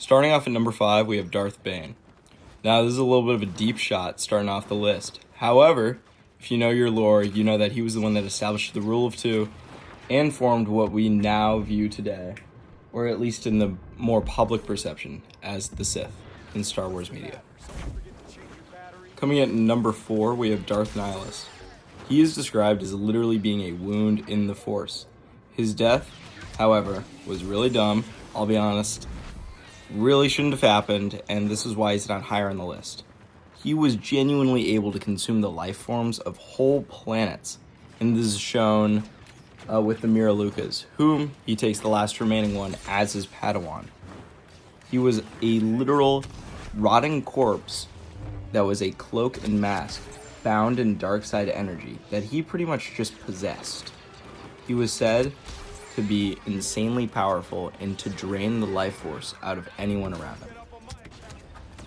Starting off at number 5, we have Darth Bane. Now, this is a little bit of a deep shot starting off the list. However, if you know your lore, you know that he was the one that established the rule of two and formed what we now view today, or at least in the more public perception, as the Sith in Star Wars media. Coming at number 4, we have Darth Nihilus. He is described as literally being a wound in the Force. His death, however, was really dumb, I'll be honest. Really shouldn't have happened, and this is why he's not higher on the list. He was genuinely able to consume the life forms of whole planets, and this is shown with the Mira Lucas, whom he takes the last remaining one as his Padawan. He was a literal rotting corpse that was a cloak and mask bound in dark side energy that he pretty much just possessed. He was said to be insanely powerful and to drain the life force out of anyone around him.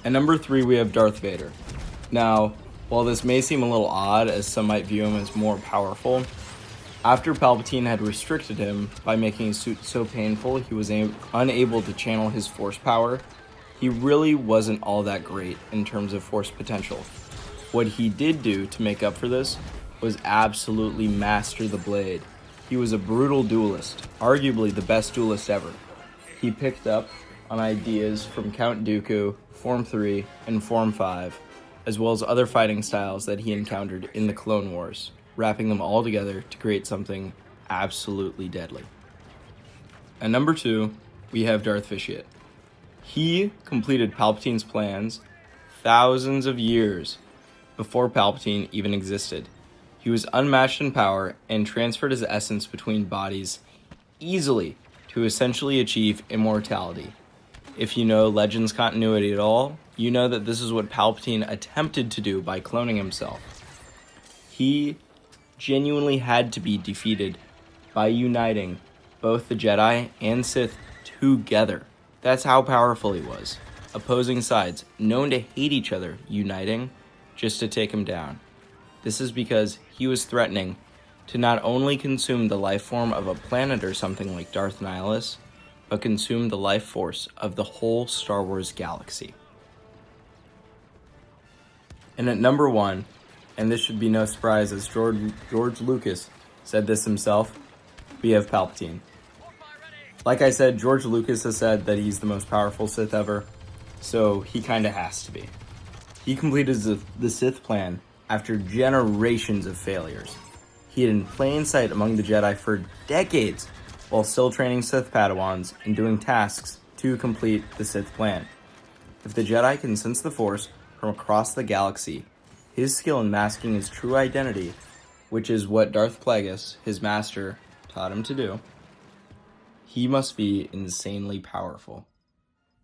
At number 3, we have Darth Vader. Now, while this may seem a little odd as some might view him as more powerful, after Palpatine had restricted him by making his suit so painful he was unable to channel his force power, he really wasn't all that great in terms of force potential. What he did do to make up for this was absolutely master the blade. He was a brutal duelist, arguably the best duelist ever. He picked up on ideas from Count Dooku, Form 3, and Form 5, as well as other fighting styles that he encountered in the Clone Wars, wrapping them all together to create something absolutely deadly. At number 2, we have Darth Vitiate. He completed Palpatine's plans thousands of years before Palpatine even existed. He was unmatched in power and transferred his essence between bodies easily to essentially achieve immortality. If you know Legends continuity at all, you know that this is what Palpatine attempted to do by cloning himself. He genuinely had to be defeated by uniting both the Jedi and Sith together. That's how powerful he was. Opposing sides, known to hate each other, uniting just to take him down. This is because he was threatening to not only consume the life form of a planet or something like Darth Nihilus, but consume the life force of the whole Star Wars galaxy. And at number 1, and this should be no surprise as George Lucas said this himself, we have Palpatine. Like I said, George Lucas has said that he's the most powerful Sith ever, so he kinda has to be. He completed the Sith plan after generations of failures. He hid in plain sight among the Jedi for decades while still training Sith Padawans and doing tasks to complete the Sith plan. If the Jedi can sense the Force from across the galaxy, his skill in masking his true identity, which is what Darth Plagueis, his master, taught him to do, he must be insanely powerful.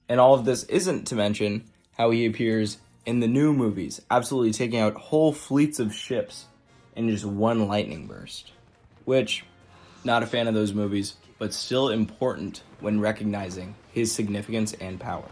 And all of this isn't to mention how he appears in the new movies, absolutely taking out whole fleets of ships in just one lightning burst. Which, not a fan of those movies, but still important when recognizing his significance and power.